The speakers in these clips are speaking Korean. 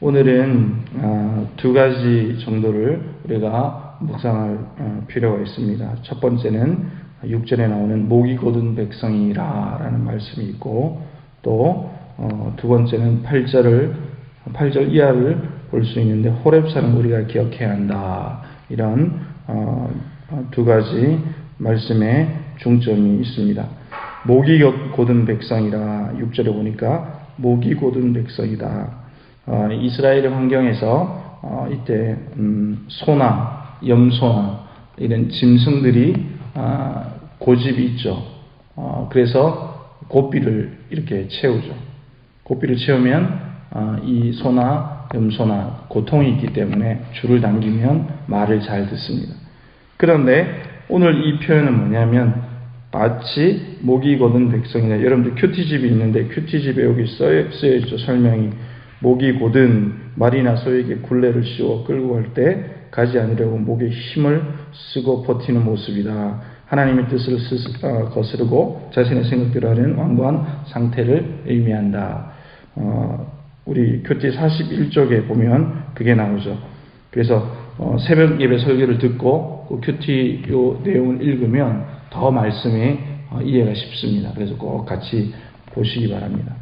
오늘은 두 가지 정도를 우리가 묵상할 필요가 있습니다. 첫 번째는 6절에 나오는 목이 곧은 백성이라 라는 말씀이 있고, 또 두 번째는 8절 이하를 볼 수 있는데 호렙산은 우리가 기억해야 한다. 이런 두 가지 말씀에 중점이 있습니다. 목이 곧은 백성이라 6절에 보니까 목이 곧은 백성이다. 이스라엘 환경에서 이때 소나 염소나 이런 짐승들이 고집이 있죠. 그래서 고삐를 이렇게 채우죠. 고삐를 채우면 이 소나 염소나 고통이 있기 때문에 줄을 당기면 말을 잘 듣습니다. 그런데 오늘 이 표현은 뭐냐면 마치 목이 곧은 백성이다. 여러분들 큐티집이 있는데 큐티집에 여기 쓰여있죠. 설명이. 목이 곧은 말이나 소에게 굴레를 씌워 끌고 갈 때 가지 않으려고 목에 힘을 쓰고 버티는 모습이다. 하나님의 뜻을 거스르고 자신의 생각대로 하는 완고한 상태를 의미한다. 우리 큐티 41쪽에 보면 그게 나오죠. 그래서 새벽 예배 설교를 듣고 그 큐티 요 내용을 읽으면 더 말씀이 이해가 쉽습니다. 그래서 꼭 같이 보시기 바랍니다.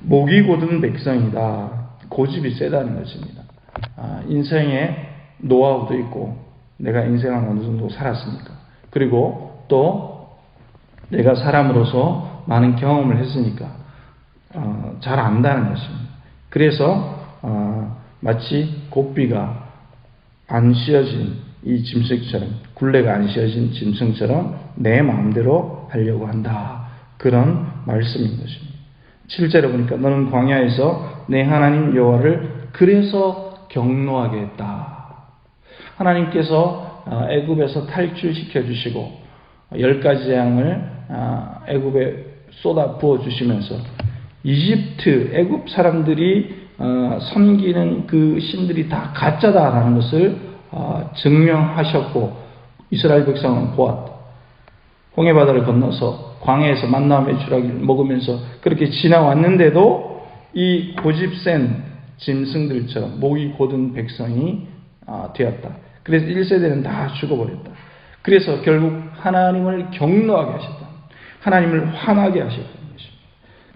목이 곧은 백성이다. 고집이 세다는 것입니다. 인생에 노하우도 있고 내가 인생을 어느 정도 살았으니까, 그리고 또 내가 사람으로서 많은 경험을 했으니까 잘 안다는 것입니다. 그래서 마치 고삐가 안 씌어진 이 짐승처럼, 굴레가 안 씌어진 짐승처럼 내 마음대로 하려고 한다. 그런 말씀인 것입니다. 7절에 보니까 너는 광야에서 내 하나님 여호와를 그래서 경노하게 했다. 하나님께서 애굽에서 탈출시켜 주시고 10가지 재앙을 애굽에 쏟아 부어 주시면서 이집트 애굽 사람들이 섬기는 그 신들이 다 가짜다라는 것을 증명하셨고 이스라엘 백성은 보았다. 홍해바다를 건너서 광야에서 만나와 메추라기를 먹으면서 그렇게 지나왔는데도 이 고집센 짐승들처럼 목이 곧은 백성이 되었다. 그래서 1세대는 다 죽어버렸다. 그래서 결국 하나님을 경노하게 하셨다. 하나님을 화나게 하셨다는 것입니다.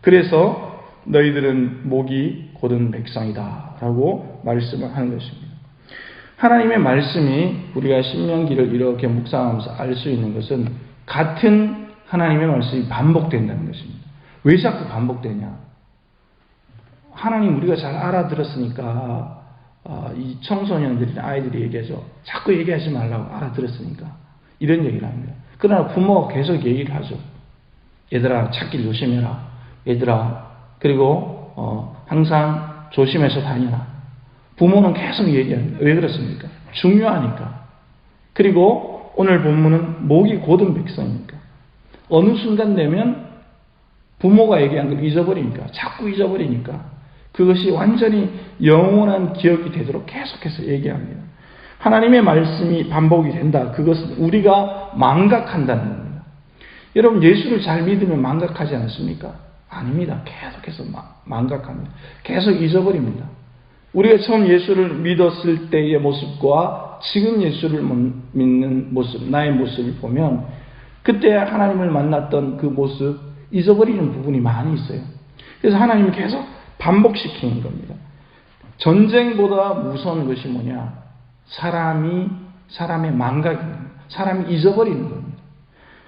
그래서 너희들은 목이 곧은 백성이다 라고 말씀을 하는 것입니다. 하나님의 말씀이 우리가 신명기를 이렇게 묵상하면서 알 수 있는 것은 같은 하나님의 말씀이 반복된다는 것입니다. 왜 자꾸 반복되냐? 하나님 우리가 잘 알아들었으니까 이 청소년들이나 아이들이 얘기하죠. 자꾸 얘기하지 말라고 알아들었으니까 이런 얘기를 합니다. 그러나 부모가 계속 얘기를 하죠. 얘들아 찾길 조심해라. 얘들아 그리고 항상 조심해서 다니라. 부모는 계속 얘기합니다. 왜 그렇습니까? 중요하니까. 그리고 오늘 본문은 목이 곧은 백성이니까. 어느 순간 되면 부모가 얘기한 걸 잊어버리니까, 자꾸 잊어버리니까 그것이 완전히 영원한 기억이 되도록 계속해서 얘기합니다. 하나님의 말씀이 반복이 된다. 그것은 우리가 망각한다는 겁니다. 여러분 예수를 잘 믿으면 망각하지 않습니까? 아닙니다. 계속해서 망각합니다. 계속 잊어버립니다. 우리가 처음 예수를 믿었을 때의 모습과 지금 예수를 믿는 모습, 나의 모습을 보면 그때 하나님을 만났던 그 모습 잊어버리는 부분이 많이 있어요. 그래서 하나님이 계속 반복시키는 겁니다. 전쟁보다 무서운 것이 뭐냐? 사람의 망각입니다. 사람이 잊어버리는 겁니다.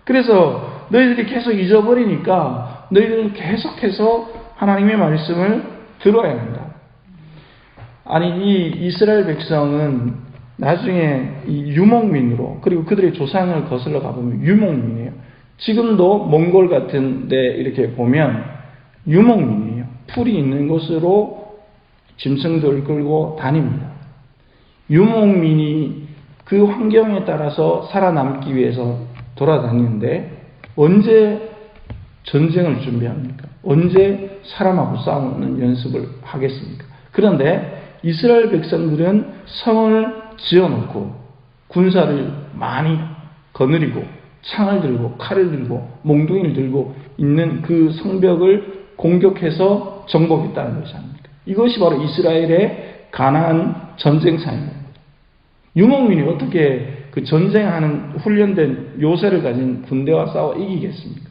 그래서 너희들이 계속 잊어버리니까 너희들은 계속해서 하나님의 말씀을 들어야 한다. 아니 이 이스라엘 백성은 나중에 이 유목민으로, 그리고 그들의 조상을 거슬러 가보면 유목민이에요. 지금도 몽골 같은 데 이렇게 보면 유목민이에요. 풀이 있는 곳으로 짐승들을 끌고 다닙니다. 유목민이 그 환경에 따라서 살아남기 위해서 돌아다니는데 언제 전쟁을 준비합니까? 언제 사람하고 싸우는 연습을 하겠습니까? 그런데 이스라엘 백성들은 성을 지어놓고 군사를 많이 거느리고 창을 들고 칼을 들고 몽둥이를 들고 있는 그 성벽을 공격해서 정복했다는 것이 아닙니까? 이것이 바로 이스라엘의 가나안 전쟁사입니다. 유목민이 어떻게 그 전쟁하는 훈련된 요새를 가진 군대와 싸워 이기겠습니까?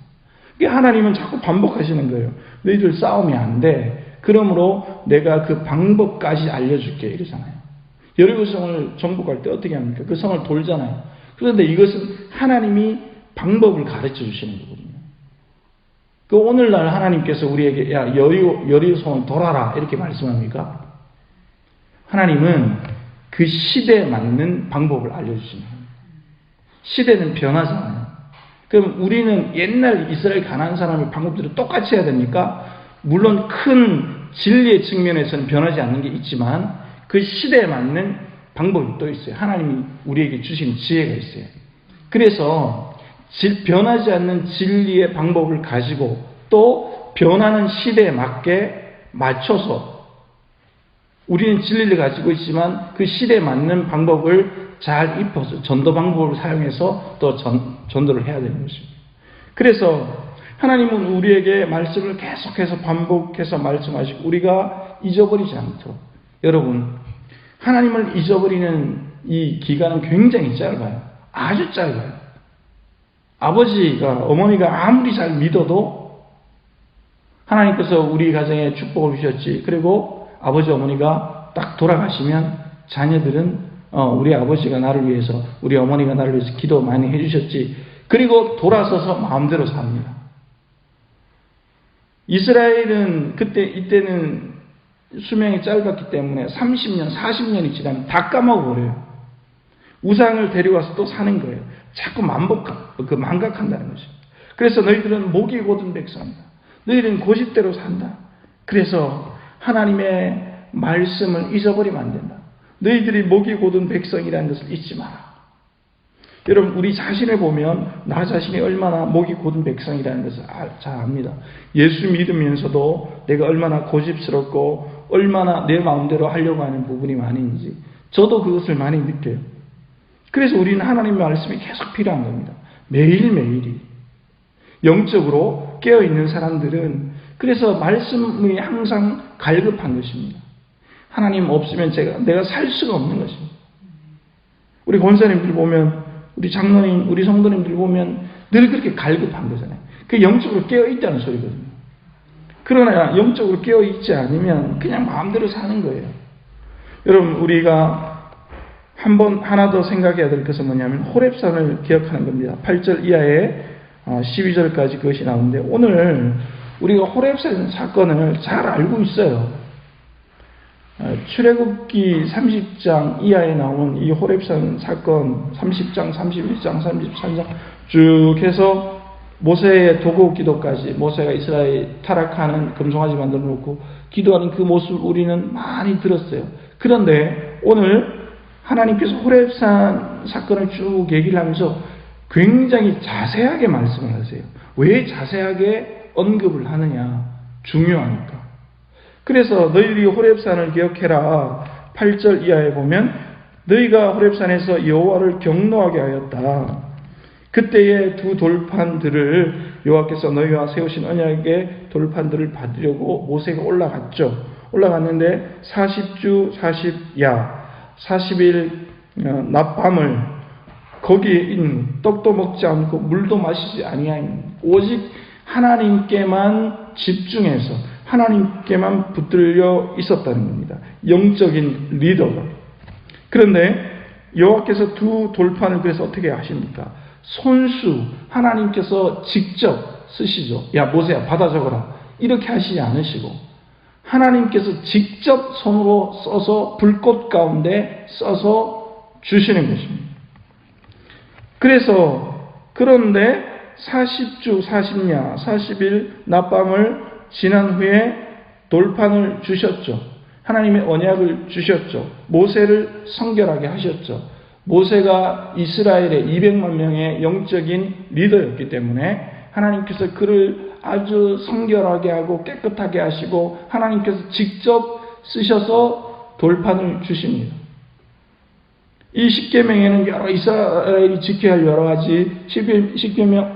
하나님은 자꾸 반복하시는 거예요. 너희들 싸우면 안 돼. 그러므로 내가 그 방법까지 알려줄게 이러잖아요. 여리고성을 정복할 때 어떻게 합니까? 그 성을 돌잖아요. 그런데 이것은 하나님이 방법을 가르쳐 주시는 거거든요. 그 오늘날 하나님께서 우리에게 야 여리고성을 돌아라 이렇게 말씀합니까? 하나님은 그 시대에 맞는 방법을 알려주시는 거예요. 시대는 변하잖아요. 그럼 우리는 옛날 이스라엘 가나안 사람의 방법들을 똑같이 해야 됩니까? 물론 큰 진리의 측면에서는 변하지 않는 게 있지만 그 시대에 맞는 방법이 또 있어요. 하나님이 우리에게 주신 지혜가 있어요. 그래서 변하지 않는 진리의 방법을 가지고 또 변하는 시대에 맞게 맞춰서 우리는 진리를 가지고 있지만 그 시대에 맞는 방법을 잘 입혀서 전도 방법을 사용해서 또 전도를 해야 되는 것입니다. 그래서 하나님은 우리에게 말씀을 계속해서 반복해서 말씀하시고 우리가 잊어버리지 않도록 여러분 하나님을 잊어버리는 이 기간은 굉장히 짧아요. 아주 짧아요. 아버지가 어머니가 아무리 잘 믿어도 하나님께서 우리 가정에 축복을 주셨지 그리고 아버지 어머니가 딱 돌아가시면 자녀들은 우리 아버지가 나를 위해서 우리 어머니가 나를 위해서 기도 많이 해주셨지 그리고 돌아서서 마음대로 삽니다. 이스라엘은 이때는 수명이 짧았기 때문에 30년, 40년이 지나면 다 까먹어버려요. 우상을 데려와서 또 사는 거예요. 자꾸 망각한다는 것이죠. 그래서 너희들은 목이 곧은 백성이다. 너희들은 고집대로 산다. 그래서 하나님의 말씀을 잊어버리면 안 된다. 너희들이 목이 곧은 백성이라는 것을 잊지 마라. 여러분 우리 자신을 보면 나 자신이 얼마나 목이 곧은 백성이라는 것을 잘 압니다. 예수 믿으면서도 내가 얼마나 고집스럽고 얼마나 내 마음대로 하려고 하는 부분이 많이 있는지 저도 그것을 많이 느껴요. 그래서 우리는 하나님의 말씀이 계속 필요한 겁니다. 매일매일이. 영적으로 깨어있는 사람들은 그래서 말씀이 항상 갈급한 것입니다. 하나님 없으면 내가 살 수가 없는 것입니다. 우리 권사님들 보면 우리 장로님, 우리 성도님들 보면 늘 그렇게 갈급한 거잖아요. 그게 영적으로 깨어있다는 소리거든요. 그러나 영적으로 깨어있지 않으면 그냥 마음대로 사는 거예요. 여러분 우리가 하나 더 생각해야 될 것은 뭐냐면 호렙산을 기억하는 겁니다. 8절 이하에 12절까지 그것이 나오는데 오늘 우리가 호렙산 사건을 잘 알고 있어요. 출애굽기 30장 이하에 나오는 이 호렙산 사건 30장, 31장, 33장 쭉 해서 모세의 도구 기도까지 모세가 이스라엘 타락하는 금송아지 만들어 놓고 기도하는 그 모습을 우리는 많이 들었어요. 그런데 오늘 하나님께서 호렙산 사건을 쭉 얘기를 하면서 굉장히 자세하게 말씀을 하세요. 왜 자세하게 언급을 하느냐? 중요하니까. 그래서 너희들이 호렙산을 기억해라. 8절 이하에 보면 너희가 호렙산에서 여호와를 경노하게 하였다. 그때의 두 돌판들을 여호와께서 너희와 세우신 언약의 돌판들을 받으려고 모세가 올라갔죠. 올라갔는데 40주 40야 40일 낮밤을 거기에 있는 떡도 먹지 않고 물도 마시지 아니하니 오직 하나님께만 집중해서 하나님께만 붙들려 있었다는 겁니다. 영적인 리더가. 그런데 여호와께서 두 돌판을 그래서 어떻게 하십니까? 손수 하나님께서 직접 쓰시죠. 야 모세야 받아 적어라. 이렇게 하시지 않으시고 하나님께서 직접 손으로 써서 불꽃 가운데 써서 주시는 것입니다. 그런데 40주 40야 40일 낮밤을 지난 후에 돌판을 주셨죠. 하나님의 언약을 주셨죠. 모세를 성결하게 하셨죠. 모세가 이스라엘의 200만 명의 영적인 리더였기 때문에 하나님께서 그를 아주 성결하게 하고 깨끗하게 하시고 하나님께서 직접 쓰셔서 돌판을 주십니다. 이 십계명에는 여러 이스라엘이 지켜야 할 여러 가지 십계명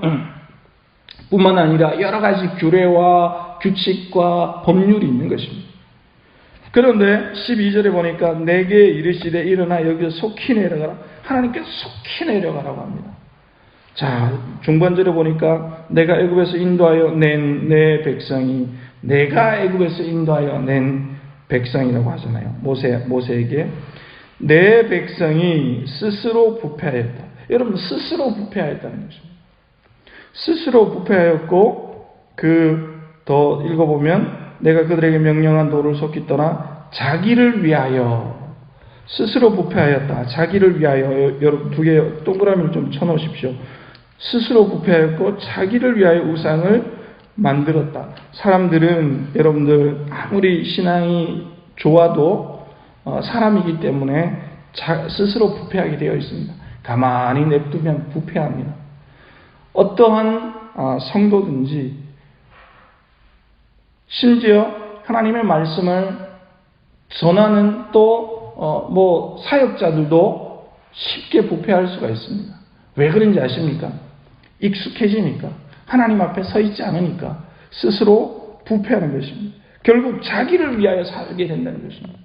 뿐만 아니라 여러 가지 규례와 규칙과 법률이 있는 것입니다. 그런데 12절에 보니까 내게 이르시되 일어나 여기서 속히 내려가라. 하나님께서 속히 내려가라고 합니다. 자, 중반절에 보니까 내가 애굽에서 인도하여 낸 내 백성이, 내가 애굽에서 인도하여 낸 백성이라고 하잖아요. 모세에게 내 백성이 스스로 부패하였다. 여러분, 스스로 부패하였다는 것입니다. 스스로 부패하였고, 더 읽어보면 내가 그들에게 명령한 도를 속히 떠나 자기를 위하여, 스스로 부패하였다. 자기를 위하여. 여러분, 두 개 동그라미를 좀 쳐놓으십시오. 스스로 부패하였고 자기를 위하여 우상을 만들었다. 사람들은 여러분들 아무리 신앙이 좋아도 사람이기 때문에 스스로 부패하게 되어 있습니다. 가만히 냅두면 부패합니다. 어떠한 성도든지 심지어 하나님의 말씀을 전하는 또 사역자들도 쉽게 부패할 수가 있습니다. 왜 그런지 아십니까? 익숙해지니까, 하나님 앞에 서 있지 않으니까 스스로 부패하는 것입니다. 결국 자기를 위하여 살게 된다는 것입니다.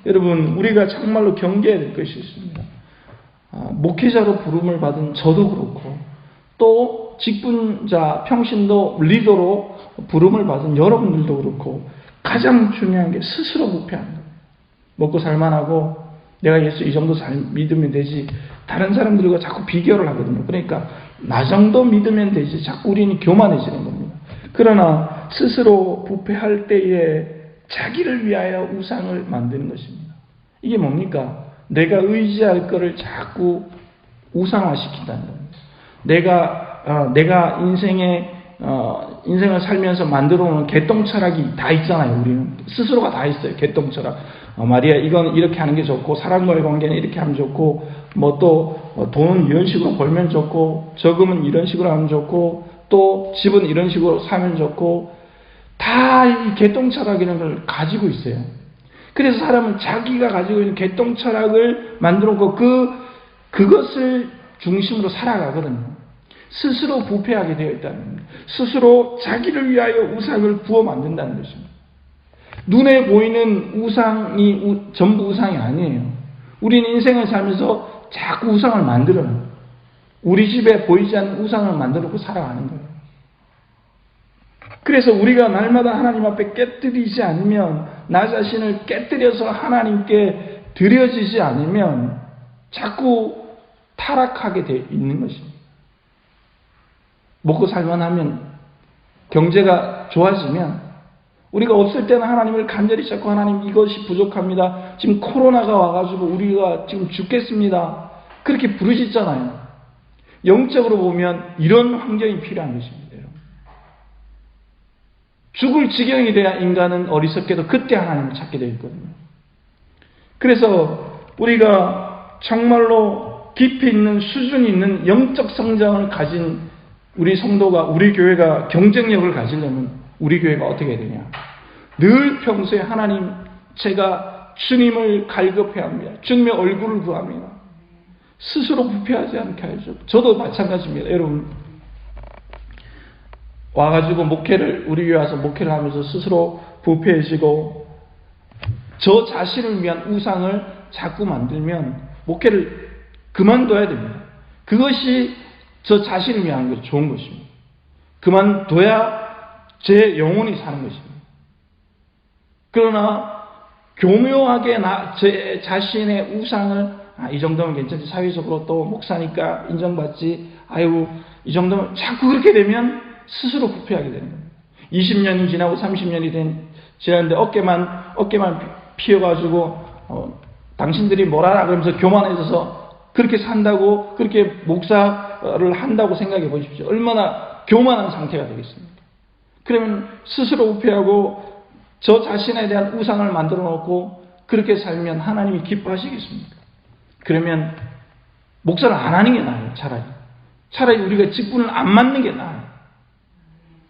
여러분, 우리가 정말로 경계해야 될 것이 있습니다. 목회자로 부름을 받은 저도 그렇고, 또 직분자, 평신도 리더로 부름을 받은 여러분들도 그렇고, 가장 중요한 게 스스로 부패하는 거예요. 먹고 살만하고 내가 예수 이 정도 믿으면 되지, 다른 사람들과 자꾸 비교를 하거든요. 그러니까 나 정도 믿으면 되지, 자꾸 우리는 교만해지는 겁니다. 그러나 스스로 부패할 때에 자기를 위하여 우상을 만드는 것입니다. 이게 뭡니까? 내가 의지할 것을 자꾸 우상화시킨다는 겁니다. 내가 인생을 살면서 만들어 놓은 개똥철학이 다 있잖아요. 우리는 스스로가 다 있어요. 개똥철학. 말이야, 이건 이렇게 하는 게 좋고, 사람과의 관계는 이렇게 하면 좋고, 돈은 이런 식으로 벌면 좋고, 저금은 이런 식으로 하면 좋고, 또 집은 이런 식으로 사면 좋고, 다 이 개똥철학이라는 걸 가지고 있어요. 그래서 사람은 자기가 가지고 있는 개똥철학을 만들어 놓고 그것을 중심으로 살아가거든요. 스스로 부패하게 되어 있다는 겁니다. 스스로 자기를 위하여 우상을 부어 만든다는 것입니다. 눈에 보이는 우상이 전부 우상이 아니에요. 우리는 인생을 살면서 자꾸 우상을 만들어요. 우리 집에 보이지 않는 우상을 만들고 살아가는 거예요. 그래서 우리가 날마다 하나님 앞에 깨뜨리지 않으면, 나 자신을 깨뜨려서 하나님께 드려지지 않으면 자꾸 타락하게 돼 있는 것입니다. 먹고 살만하면, 경제가 좋아지면, 우리가 없을 때는 하나님을 간절히 찾고, 하나님 이것이 부족합니다. 지금 코로나가 와가지고 우리가 지금 죽겠습니다. 그렇게 부르시잖아요. 영적으로 보면 이런 환경이 필요한 것입니다. 여러분. 죽을 지경이 돼야 인간은 어리석게도 그때 하나님을 찾게 되어 있거든요. 그래서 우리가 정말로 깊이 있는, 수준이 있는 영적 성장을 가진 우리 성도가, 우리 교회가 경쟁력을 가지려면 우리 교회가 어떻게 해야 되냐? 늘 평소에 하나님, 제가 주님을 갈급해야 합니다. 주님의 얼굴을 구합니다. 스스로 부패하지 않게 하죠. 저도 마찬가지입니다. 여러분, 와가지고 우리 교회 와서 목회를 하면서 스스로 부패해지고 저 자신을 위한 우상을 자꾸 만들면 목회를 그만둬야 됩니다. 그것이 저 자신을 위한 것, 좋은 것입니다. 그만둬야 제 영혼이 사는 것입니다. 그러나 교묘하게 제 자신의 우상을, 이 정도면 괜찮지, 사회적으로 또 목사니까 인정받지, 이 정도면, 자꾸 그렇게 되면 스스로 부패하게 되는 겁니다. 20년이 지나고 30년이 지났는데 어깨만 피어가지고 당신들이 뭐라 그러면서 교만해져서 그렇게 산다고, 그렇게 목사를 한다고 생각해 보십시오. 얼마나 교만한 상태가 되겠습니까? 그러면 스스로 부패하고 저 자신에 대한 우상을 만들어 놓고 그렇게 살면 하나님이 기뻐하시겠습니까? 그러면 목사를 안 하는 게 나아요. 차라리 우리가 직분을 안 맡는 게 나아요.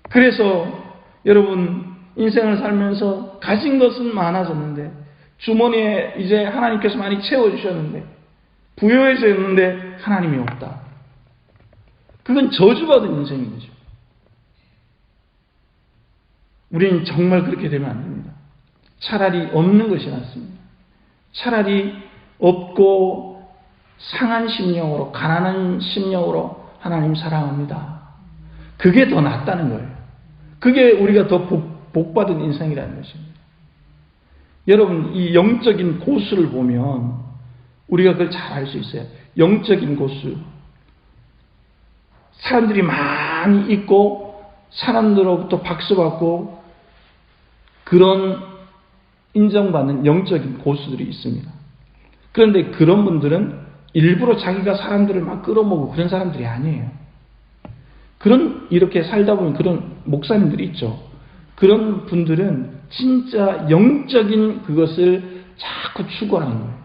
그래서 여러분, 인생을 살면서 가진 것은 많아졌는데, 주머니에 이제 하나님께서 많이 채워주셨는데, 부여해졌는데 하나님이 없다. 그건 저주받은 인생인 거죠. 우리는 정말 그렇게 되면 안 됩니다. 차라리 없는 것이 낫습니다. 차라리 없고 상한 심령으로, 가난한 심령으로 하나님 사랑합니다. 그게 더 낫다는 거예요. 그게 우리가 더 복받은 인생이라는 것입니다. 여러분, 이 영적인 고수를 보면 우리가 그걸 잘 알 수 있어요. 영적인 고수. 사람들이 많이 있고 사람들로부터 박수받고 그런 인정받는 영적인 고수들이 있습니다. 그런데 그런 분들은 일부러 자기가 사람들을 막 끌어모으고 그런 사람들이 아니에요. 이렇게 살다 보면 그런 목사님들이 있죠. 그런 분들은 진짜 영적인 그것을 자꾸 추구하는 거예요.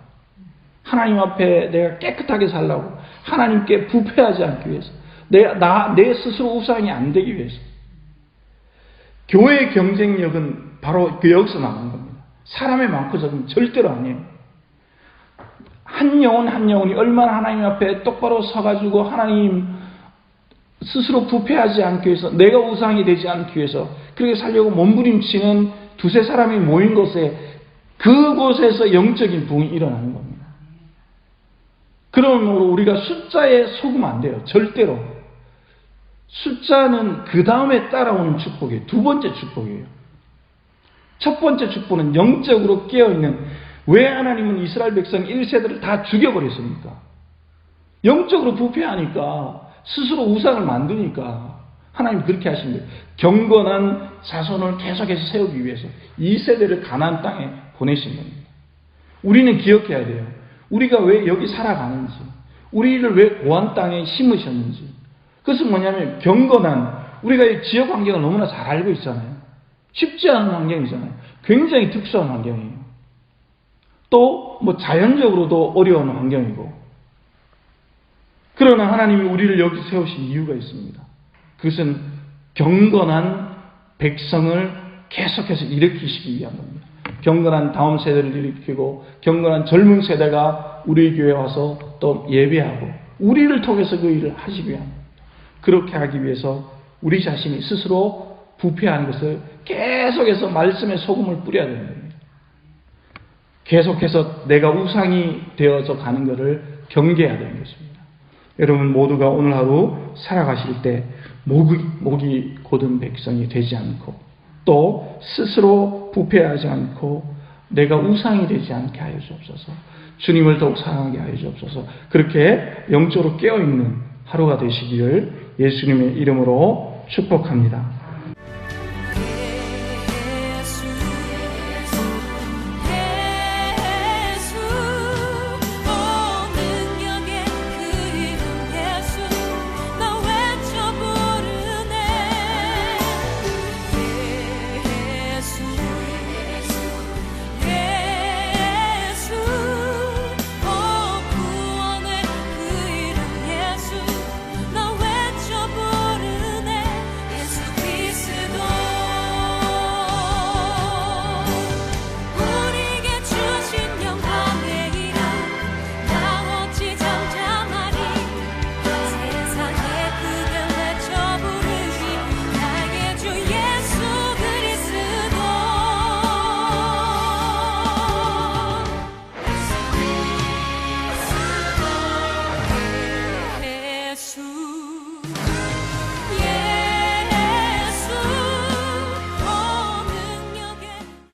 하나님 앞에 내가 깨끗하게 살라고, 하나님께 부패하지 않기 위해서, 내 스스로 우상이 안 되기 위해서. 교회의 경쟁력은 바로 여기서 나오는 겁니다. 사람의 많고 적은 절대로 아니에요. 한 영혼 한 영혼이 얼마나 하나님 앞에 똑바로 서가지고 하나님 스스로 부패하지 않기 위해서, 내가 우상이 되지 않기 위해서 그렇게 살려고 몸부림치는 두세 사람이 모인 곳에, 그곳에서 영적인 부흥이 일어나는 겁니다. 그러므로 우리가 숫자에 속으면 안 돼요. 절대로. 숫자는 그 다음에 따라오는 축복이에요. 두 번째 축복이에요. 첫 번째 축복은 영적으로 깨어있는, 왜 하나님은 이스라엘 백성 1세대를 다 죽여버렸습니까? 영적으로 부패하니까, 스스로 우상을 만드니까 하나님 그렇게 하신 거예요. 경건한 자손을 계속해서 세우기 위해서 2세대를 가나안 땅에 보내신 겁니다. 우리는 기억해야 돼요. 우리가 왜 여기 살아가는지, 우리를 왜 고한 땅에 심으셨는지. 그것은 뭐냐면 경건한, 우리가 이 지역 환경을 너무나 잘 알고 있잖아요. 쉽지 않은 환경이잖아요. 굉장히 특수한 환경이에요. 또 뭐 자연적으로도 어려운 환경이고. 그러나 하나님이 우리를 여기 세우신 이유가 있습니다. 그것은 경건한 백성을 계속해서 일으키시기 위한 겁니다. 경건한 다음 세대를 일으키고 경건한 젊은 세대가 우리 교회에 와서 또 예배하고 우리를 통해서 그 일을 하시기 위한 겁니다. 그렇게 하기 위해서 우리 자신이 스스로 부패하는 것을 계속해서 말씀에 소금을 뿌려야 되는 겁니다. 계속해서 내가 우상이 되어서 가는 것을 경계해야 되는 것입니다. 여러분 모두가 오늘 하루 살아가실 때 목이 곧은 백성이 되지 않고 또 스스로 부패하지 않고 내가 우상이 되지 않게 하여 주옵소서. 주님을 더욱 사랑하게 하여 주옵소서. 그렇게 영적으로 깨어있는 하루가 되시기를 예수님의 이름으로 축복합니다.